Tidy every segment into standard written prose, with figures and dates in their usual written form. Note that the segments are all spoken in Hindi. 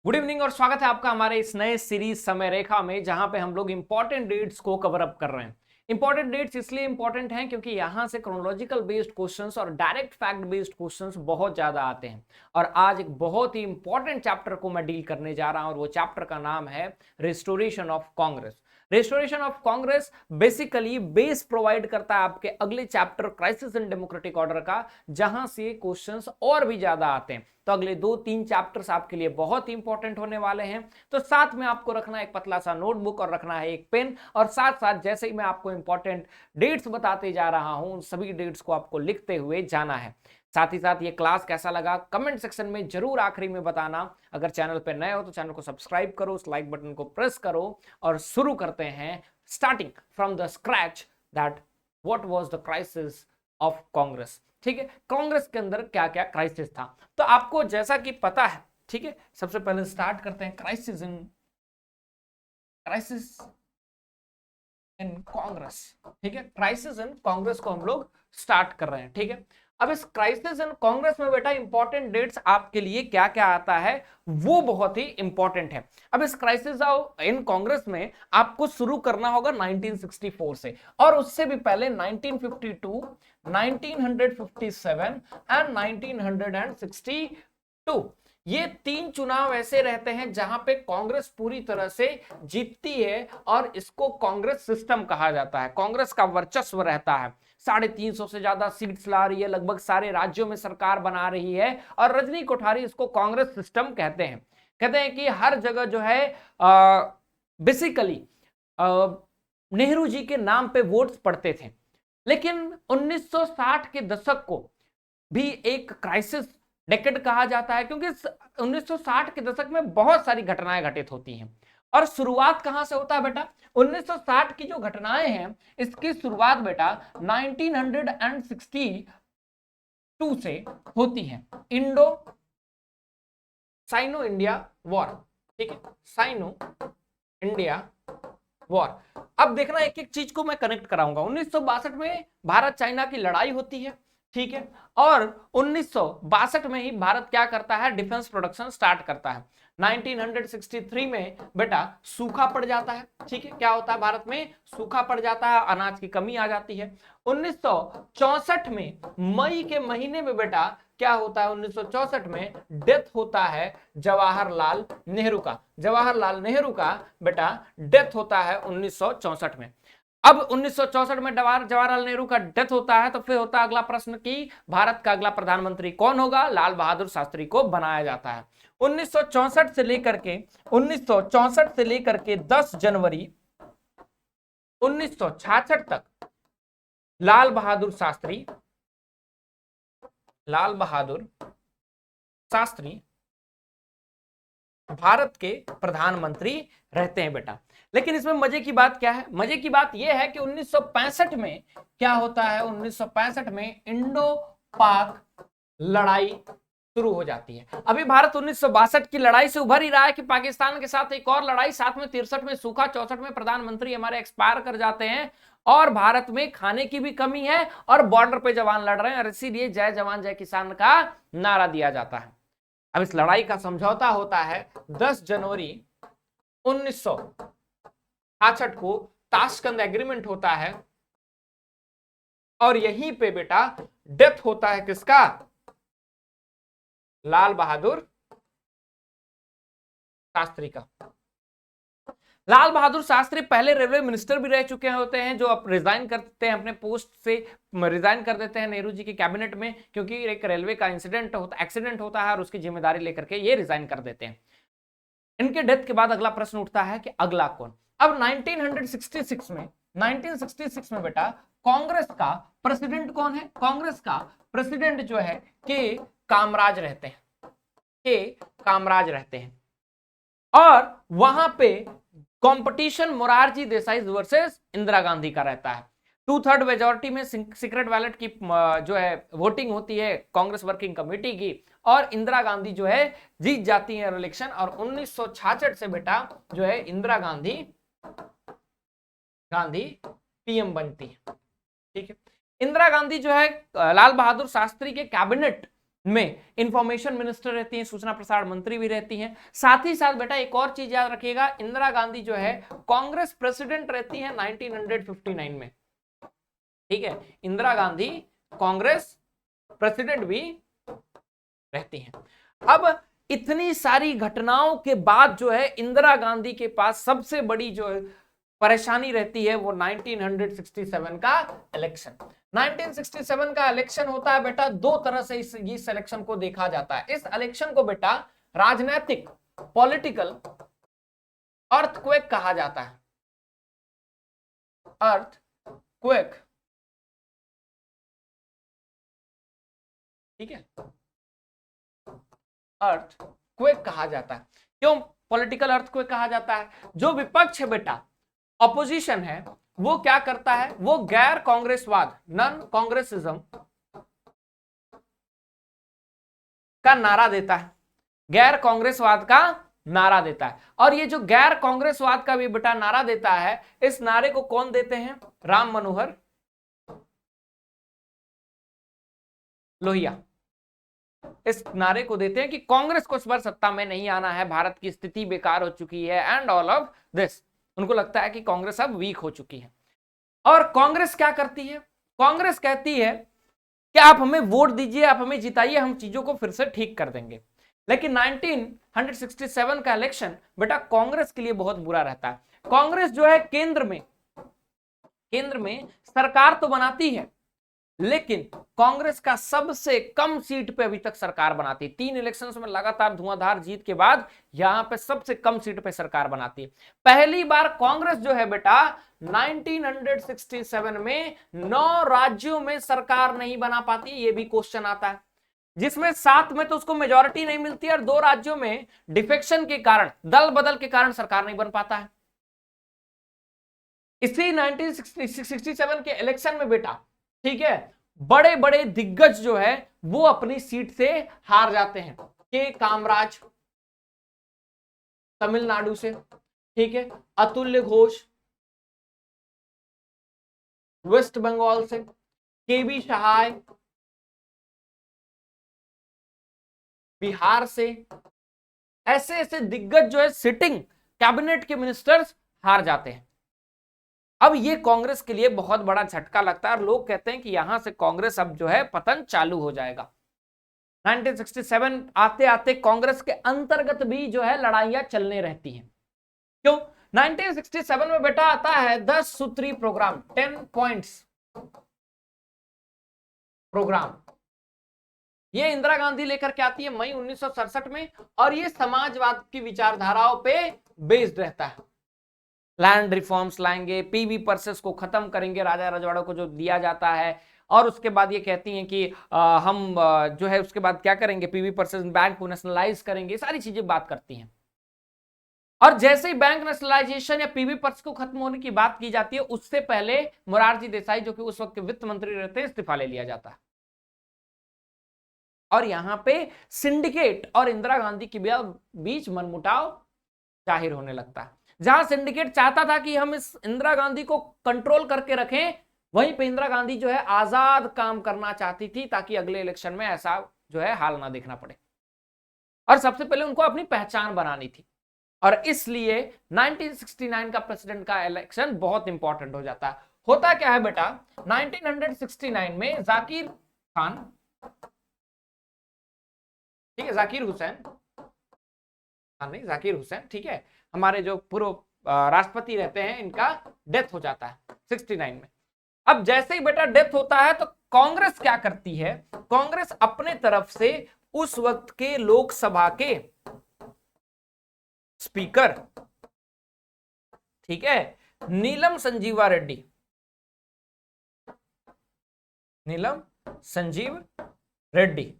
गुड इवनिंग और स्वागत है आपका हमारे इस नए सीरीज समय रेखा में, जहां पे हम लोग इंपॉर्टेंट डेट्स को कवर अप कर रहे हैं। इंपॉर्टेंट डेट्स इसलिए इंपॉर्टेंट हैं क्योंकि यहां से क्रोनोलॉजिकल बेस्ड क्वेश्चंस और डायरेक्ट फैक्ट बेस्ड क्वेश्चंस बहुत ज्यादा आते हैं। और आज एक बहुत ही इंपॉर्टेंट चैप्टर को मैं डील करने जा रहा हूं और वो चैप्टर का नाम है restoration of Congress. Restoration of Congress basically base provide करता है आपके अगले chapter crisis in democratic order का, जहां से क्वेश्चंस और भी ज्यादा आते हैं। तो अगले 2-3 चैप्टर्स आपके लिए बहुत ही इंपॉर्टेंट होने वाले हैं। तो साथ में आपको रखना है एक पतला सा नोटबुक और रखना है एक पेन, और साथ साथ जैसे ही मैं आपको इंपॉर्टेंट डेट्स बताते जा रहा हूं, उन सभी डेट्स को आपको लिखते हुए जाना है। साथ ही साथ ये क्लास कैसा लगा कमेंट सेक्शन में जरूर आखिरी में बताना। अगर चैनल पर नए हो तो चैनल को सब्सक्राइब करो, उस लाइक बटन को प्रेस करो और शुरू करते हैं starting from the scratch that what was the crisis of Congress. ठीक है, कांग्रेस के अंदर क्या क्या क्राइसिस था तो आपको जैसा कि पता है। ठीक है, सबसे पहले स्टार्ट करते हैं क्राइसिस इन कांग्रेस। ठीक है, क्राइसिस इन कांग्रेस को हम लोग स्टार्ट कर रहे हैं। ठीक है, अब इस क्राइसिस इन कांग्रेस में बेटा इंपॉर्टेंट डेट्स आपके लिए क्या क्या आता है वो बहुत ही इंपॉर्टेंट है। अब इस क्राइसिस इन कांग्रेस में आपको शुरू करना होगा 1964 से, और उससे भी पहले 1952, 1957 एंड 1962। ये 3 चुनाव ऐसे रहते हैं जहां पे कांग्रेस पूरी तरह से जीतती है और इसको कांग्रेस सिस्टम कहा जाता है। कांग्रेस का वर्चस्व रहता है, 350 से ज्यादा सीट्स ला रही है, लगभग सारे राज्यों में सरकार बना रही है, और रजनी कोठारी इसको कांग्रेस सिस्टम कहते हैं। कहते हैं कि हर जगह जो है बेसिकली नेहरू जी के नाम पे वोट्स पड़ते थे। लेकिन 1960 के दशक को भी एक क्राइसिस डेकेड कहा जाता है, क्योंकि 1960 के दशक में बहुत सारी घटनाएं घटित होती हैं। और शुरुआत कहां से होता है बेटा? 1960 की जो घटनाएं हैं इसकी शुरुआत बेटा 1962 से होती है, इंडो साइनो इंडिया वॉर। ठीक है, साइनो इंडिया वॉर। अब देखना एक एक चीज को मैं कनेक्ट कराऊंगा। 1962 में भारत चाइना की लड़ाई होती है। ठीक है, और 1962 में ही भारत क्या करता है, डिफेंस प्रोडक्शन स्टार्ट करता है। 1963 में बेटा सूखा पड़ जाता है। ठीक है, क्या होता है, भारत में सूखा पड़ जाता है, अनाज की कमी आ जाती है। 1964 में मई के महीने में बेटा क्या होता है, 1964 में डेथ होता है जवाहरलाल नेहरू का। जवाहरलाल नेहरू का बेटा डेथ होता है 1964 में। अब 1964 में जवाहरलाल नेहरू का डेथ होता है, तो फिर होता है अगला प्रश्न कि भारत का अगला प्रधानमंत्री कौन होगा? लाल बहादुर शास्त्री को बनाया जाता है। 1964 से लेकर के 10 जनवरी 1966 तक लाल बहादुर शास्त्री भारत के प्रधानमंत्री रहते हैं बेटा। लेकिन इसमें मजे की बात क्या है? मजे की बात यह है कि 1965 में क्या होता है, 1965 में इंडो पाक लड़ाई शुरू हो जाती है। अभी भारत 1962 की लड़ाई से उभर ही रहा है कि पाकिस्तान के साथ एक और लड़ाई, साथ में 63 में सूखा, 64 में प्रधानमंत्री हमारे एक्सपायर कर जाते हैं, और भारत में खाने की भी कमी है और बॉर्डर पे जवान लड़ रहे हैं, और इसीलिए जय जवान जय किसान का नारा दिया जाता है। अब इस लड़ाई का समझौता होता है 10 जनवरी 1966 को, ताशकंद एग्रीमेंट होता है, और यहीं पे बेटा डेथ होता है किसका? लाल बहादुर शास्त्री का। लाल बहादुर शास्त्री पहले रेलवे मिनिस्टर भी रह चुके होते हैं, जो अब रिजाइन करते हैं अपने पोस्ट से, रिजाइन कर देते हैं नेहरू जी की कैबिनेट में, क्योंकि एक रेलवे का एक्सीडेंट होता है और उसकी जिम्मेदारी लेकर के ये रिजाइन कर देते हैं। इनके डेथ के बाद अगला प्रश्न उठता है कि अगला कौन? अब 1966 में बेटा कांग्रेस का प्रेसिडेंट कौन है? कांग्रेस का प्रेसिडेंट जो है के कामराज रहते हैं, और वहां पे कंपटीशन मोरारजी देसाई वर्सेस इंदिरा गांधी का रहता है। 2/3 मेजोरिटी में सीक्रेट बैलेट की जो है वोटिंग होती है कांग्रेस वर्किंग कमेटी की, और इंदिरा गांधी जो है जीत जाती है इलेक्शन, और 1966 से बेटा जो है इंदिरा गांधी पीएम बनती है। ठीक है, इंदिरा गांधी जो है लाल बहादुर शास्त्री के कैबिनेट में इंफॉर्मेशन मिनिस्टर रहती हैं, सूचना प्रसारण मंत्री भी रहती हैं। साथ ही साथ बेटा एक और चीज याद रखिएगा, इंदिरा गांधी जो है कांग्रेस प्रेसिडेंट रहती है 1959 में। ठीक है, इंदिरा गांधी कांग्रेस प्रेसिडेंट भी रहती हैं। अब इतनी सारी घटनाओं के बाद जो है इंदिरा गांधी के पास सबसे बड़ी जो है परेशानी रहती है वो 1967 का इलेक्शन। 1967 का इलेक्शन होता है बेटा, दो तरह से इस इलेक्शन को देखा जाता है। इस इलेक्शन को बेटा राजनीतिक पॉलिटिकल अर्थक्वेक कहा जाता है। अर्थक्वेक, ठीक है, अर्थक्वेक कहा जाता है। क्यों पॉलिटिकल अर्थक्वेक कहा जाता है? जो विपक्ष है बेटा, ऑपोजिशन है, वो क्या करता है, वो गैर कांग्रेसवाद, नॉन कांग्रेसिज्म का नारा देता है, गैर कांग्रेसवाद का नारा देता है। और ये जो गैर कांग्रेसवाद का भी बेटा नारा देता है, इस नारे को कौन देते हैं? राम मनोहर लोहिया इस नारे को देते हैं कि कांग्रेस को इस बार सत्ता में नहीं आना है, भारत की स्थिति बेकार हो चुकी है एंड ऑल ऑफ दिस। उनको लगता है कि कांग्रेस अब वीक हो चुकी है। और कांग्रेस क्या करती है? कांग्रेस कहती है कि आप हमें वोट दीजिए, आप हमें जिताइए, हम चीजों को फिर से ठीक कर देंगे। लेकिन 1967 का इलेक्शन बेटा कांग्रेस के लिए बहुत बुरा रहता है। कांग्रेस जो है केंद्र में सरकार तो बनाती है, लेकिन कांग्रेस का सबसे कम सीट पे अभी तक सरकार बनाती है। 3 इलेक्शंस में लगातार धुआंधार जीत के बाद यहां पे सबसे कम सीट पे सरकार बनाती है। पहली बार कांग्रेस जो है बेटा 1967 में 9 राज्यों में सरकार नहीं बना पाती। ये भी क्वेश्चन आता है, जिसमें 7 में तो उसको मेजॉरिटी नहीं मिलती और 2 राज्यों में डिफेक्शन के कारण, दल बदल के कारण सरकार नहीं बन पाता है। इसी 1967 के इलेक्शन में बेटा, ठीक है, बड़े बड़े दिग्गज जो है वो अपनी सीट से हार जाते हैं। के कामराज तमिलनाडु से, ठीक है, अतुल्य घोष वेस्ट बंगाल से, केबी सहाय बिहार से, ऐसे ऐसे दिग्गज जो है सिटिंग कैबिनेट के मिनिस्टर्स हार जाते हैं। अब ये कांग्रेस के लिए बहुत बड़ा झटका लगता है और लोग कहते हैं कि यहां से कांग्रेस अब जो है पतन चालू हो जाएगा। 1967 आते आते कांग्रेस के अंतर्गत भी जो है लड़ाइयां चलने रहती हैं। क्यों? 1967 में बेटा आता है 10 सूत्री प्रोग्राम, 10 पॉइंट्स प्रोग्राम। ये इंदिरा गांधी लेकर के आती है मई 1967 में, और ये समाजवाद की विचारधाराओं पे बेस्ड रहता है। लैंड रिफॉर्म्स लाएंगे, पीवी पर्सेस को खत्म करेंगे, राजा रजवाड़ों को जो दिया जाता है, और उसके बाद ये कहती हैं कि हम जो है उसके बाद क्या करेंगे, पीवी पर्सेस बैंक को नेशनलाइज करेंगे, सारी चीजें बात करती हैं। और जैसे ही बैंक नेशनलाइजेशन या पीवी पर्स को खत्म होने की बात की जाती है, उससे पहले मोरारजी देसाई जो कि उस वक्त के वित्त मंत्री रहते हैं, इस्तीफा ले लिया जाता है। और यहां पे सिंडिकेट और इंदिरा गांधी के बीच मनमुटाव जाहिर होने लगता है। जहां सिंडिकेट चाहता था कि हम इस इंदिरा गांधी को कंट्रोल करके रखें, वहीं पे इंदिरा गांधी जो है आजाद काम करना चाहती थी, ताकि अगले इलेक्शन में ऐसा जो है हाल ना देखना पड़े। और सबसे पहले उनको अपनी पहचान बनानी थी, और इसलिए 1969 का प्रेसिडेंट का इलेक्शन बहुत इंपॉर्टेंट हो जाता है। होता क्या है बेटा, 1969 में जाकिर खान, ठीक है, जाकिर हुसैन, नहीं जाकिर हुसैन, ठीक है, हमारे जो पूर्व राष्ट्रपति रहते हैं, इनका डेथ हो जाता है 69 में। अब जैसे ही बेटा डेथ होता है तो कांग्रेस क्या करती है, कांग्रेस अपने तरफ से उस वक्त के लोकसभा के स्पीकर, ठीक है, नीलम संजीवा रेड्डी, नीलम संजीव रेड्डी,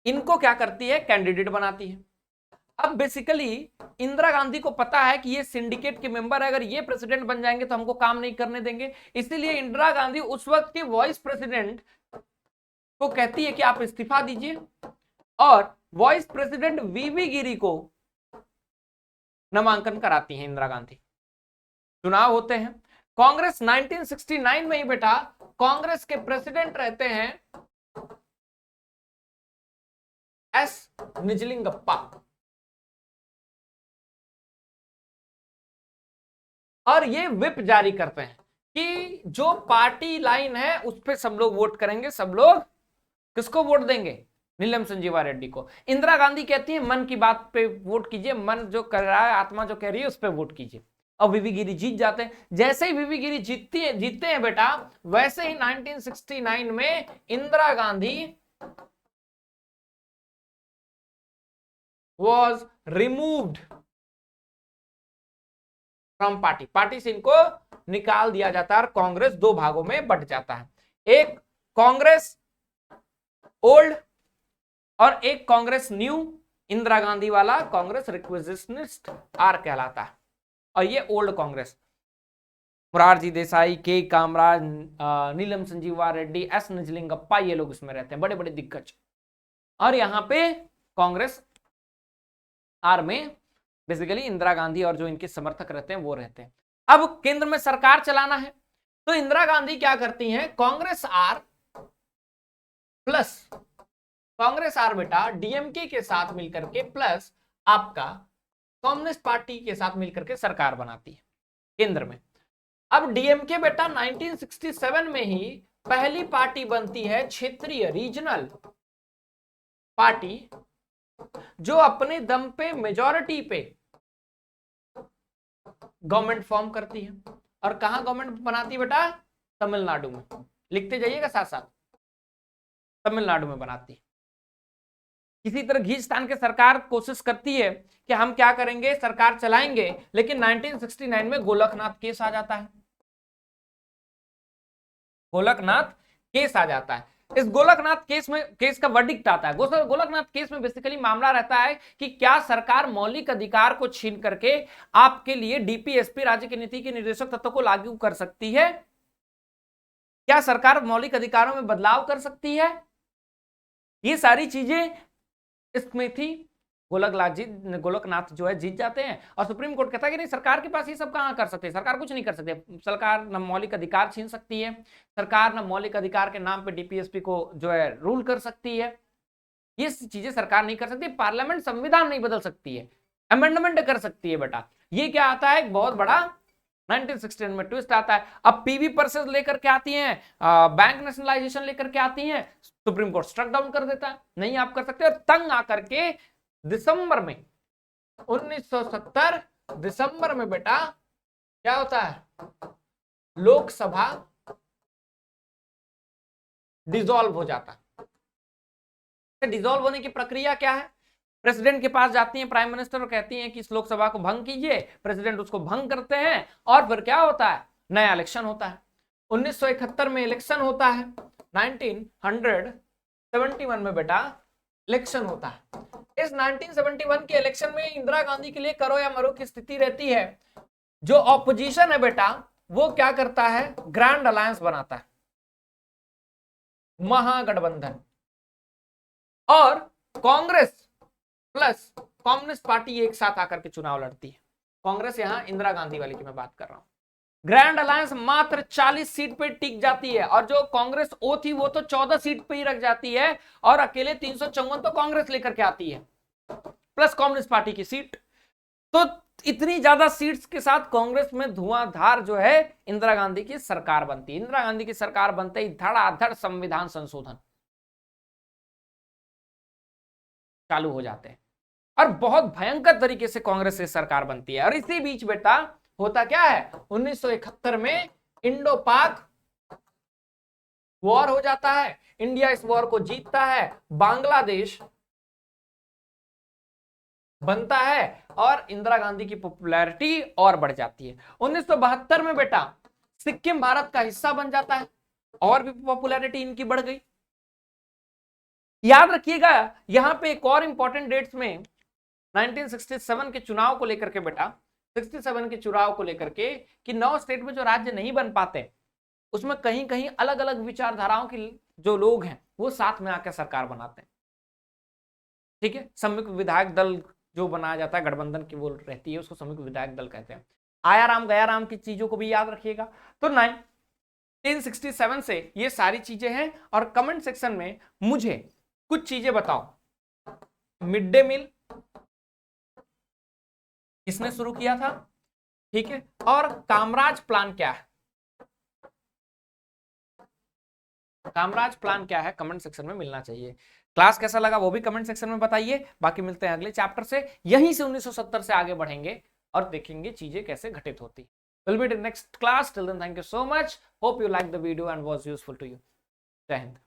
इनको क्या करती है, कैंडिडेट बनाती है। अब बेसिकली इंदिरा गांधी को पता है कि ये सिंडिकेट के मेंबर है, अगर ये प्रेसिडेंट बन जाएंगे तो हमको काम नहीं करने देंगे, इसीलिए इंदिरा गांधी उस वक्त के वाइस प्रेसिडेंट को कहती है कि आप इस्तीफा दीजिए, और वाइस प्रेसिडेंट वीवी गिरी को नामांकन कराती हैं इंदिरा गांधी। चुनाव होते हैं। कांग्रेस 1969 में ही बेटा कांग्रेस के प्रेसिडेंट रहते हैं एस निजलिंगप्पा। और ये व्हिप जारी करते हैं कि जो पार्टी लाइन है उस पर सब लोग वोट करेंगे, सब लोग किसको वोट देंगे? नीलम संजीवा रेड्डी को। इंदिरा गांधी कहती है मन की बात पे वोट कीजिए, मन जो कर रहा है, आत्मा जो कह रही है उस पर वोट कीजिए। और वीवी गिरी जीत जाते हैं। जैसे ही वीवी गिरी जीतते हैं बेटा, वैसे ही 1969 में Indira Gandhi was removed from party से इनको निकाल दिया जाता है और कांग्रेस दो भागों में बंट जाता है। एक कांग्रेस ओल्ड और एक कांग्रेस न्यू। इंदिरा गांधी वाला कांग्रेस रिक्विजिशनिस्ट आर कहलाता है और ये ओल्ड कांग्रेस। मोरारजी देसाई, के कामराज, नीलम संजीवा रेड्डी, एस निजलिंगप्पा, ये लोग इसमें रहते हैं, बड़े बड़े दिग्गज। और यहां पे कांग्रेस आर में बेसिकली इंदिरा गांधी और जो इनके समर्थक रहते हैं वो रहते हैं। अब केंद्र में सरकार चलाना है तो इंदिरा गांधी क्या करती हैं? Congress R plus Congress R बेटा डीएमके के साथ मिलकर के प्लस आपका कम्युनिस्ट पार्टी के साथ मिलकर के सरकार बनाती है केंद्र में। अब डीएमके बेटा 1967 में ही पहली पार्टी बनती है, क्षेत्रीय रीजनल पार्टी, जो अपने दम पे मेजॉरिटी पे गवर्नमेंट फॉर्म करती है। और कहां गवर्नमेंट बनाती है बेटा? तमिलनाडु में। लिखते जाइएगा साथ साथ, तमिलनाडु में बनाती है। किसी तरह खींचतान के सरकार कोशिश करती है कि हम क्या करेंगे, सरकार चलाएंगे, लेकिन 1969 में गोलकनाथ केस आ जाता है। गोलकनाथ केस आ जाता है। इस गोलकनाथ केस का वर्डिक्ट आता है। गोलकनाथ केस में बेसिकली मामला रहता है कि क्या सरकार मौलिक अधिकार को छीन करके आपके लिए डीपीएसपी राज्य की नीति के निर्देशक तत्वों को लागू कर सकती है? क्या सरकार मौलिक अधिकारों में बदलाव कर सकती है? ये सारी चीजें इसमें थी। गोलकनाथ जो है जीत जाते हैं और सुप्रीम कोर्ट कहता है कि नहीं, सरकार के पास ये सब कहां कर सकते हैं, सरकार कुछ नहीं कर सकती, सरकार न मौलिक अधिकार छीन सकती है, सरकार न मौलिक अधिकार के नाम पे डीपीएसपी को जो है रूल कर सकती है। ये चीजें सरकार नहीं कर सकती। पार्लियामेंट संविधान नहीं बदल सकती है, अमेंडमेंट कर सकती है बेटा। ये क्या आता है? एक बहुत बड़ा 1969 में ट्विस्ट आता है। अब पीवी पर्सेस लेकर के आती हैं, बैंक नेशनलाइजेशन लेकर के आती हैं, सुप्रीम कोर्ट स्ट्रक डाउन कर देता है, नहीं आप कर सकते। और तंग आकर के दिसंबर में 1970 दिसंबर में बेटा क्या होता है? लोकसभा डिसॉल्व हो जाता है। डिसॉल्व होने की प्रक्रिया क्या है? प्रेसिडेंट के पास जाती हैं प्राइम मिनिस्टर और कहती हैं कि इस लोकसभा को भंग कीजिए। प्रेसिडेंट उसको भंग करते हैं और फिर क्या होता है? नया इलेक्शन होता है। 1971 में इलेक्शन होता है, 1971 में बेटा इलेक्शन होता है। इस 1971 के इलेक्शन में इंदिरा गांधी के लिए करो या मरो की स्थिति रहती है। जो ऑपोजिशन है बेटा वो क्या करता है? ग्रैंड अलायंस बनाता है, महागठबंधन। और कांग्रेस प्लस कम्युनिस्ट पार्टी एक साथ आकर के चुनाव लड़ती है। कांग्रेस यहां इंदिरा गांधी वाली की मैं बात कर रहा हूं। ग्रैंड अलायंस मात्र 40 सीट पे टिक जाती है और जो कांग्रेस ओ थी वो तो 14 सीट पे ही रख जाती है और अकेले 354 तो कांग्रेस लेकर के आती है प्लस कम्युनिस्ट पार्टी की सीट। तो इतनी ज्यादा सीट्स के साथ कांग्रेस में धुआंधार जो है इंदिरा गांधी की सरकार बनती है। इंदिरा गांधी की सरकार बनते ही धड़ाधड़ संविधान संशोधन चालू हो जाते हैं और बहुत भयंकर तरीके से कांग्रेस से सरकार बनती है। और इसी बीच बेटा होता क्या है? 1971 में इंडो पाक वॉर हो जाता है। इंडिया इस वॉर को जीतता है, बांग्लादेश बनता है और इंदिरा गांधी की पॉपुलैरिटी और बढ़ जाती है। 1972 में बेटा सिक्किम भारत का हिस्सा बन जाता है और भी पॉपुलैरिटी इनकी बढ़ गई। याद रखिएगा यहां पे एक और इंपॉर्टेंट डेट्स में 1967 के चुनाव को लेकर के बेटा, 67 के चुनाव को लेकर के कि 9 स्टेट में जो राज्य नहीं बन पाते उसमें कहीं कहीं अलग अलग विचारधाराओं के जो लोग हैं वो साथ में आकर सरकार बनाते हैं। ठीक है, संयुक्त विधायक दल जो बनाया जाता है गठबंधन की वो रहती है, उसको संयुक्त विधायक दल कहते हैं। आया राम गया राम की चीजों को भी याद रखिएगा। तो 1967 से ये सारी चीजें हैं और कमेंट सेक्शन में मुझे कुछ चीजें बताओ मिड डे मील किसने शुरू किया था, ठीक है, और कामराज प्लान क्या है, कामराज प्लान क्या है, कमेंट सेक्शन में मिलना चाहिए। क्लास कैसा लगा वो भी कमेंट सेक्शन में बताइए। बाकी मिलते हैं अगले चैप्टर से, यहीं से 1970 से आगे बढ़ेंगे और देखेंगे चीजें कैसे घटित होती। We'll meet in next class. Till then, thank you so much. Hope you liked the video and was useful to you. Jai Hind.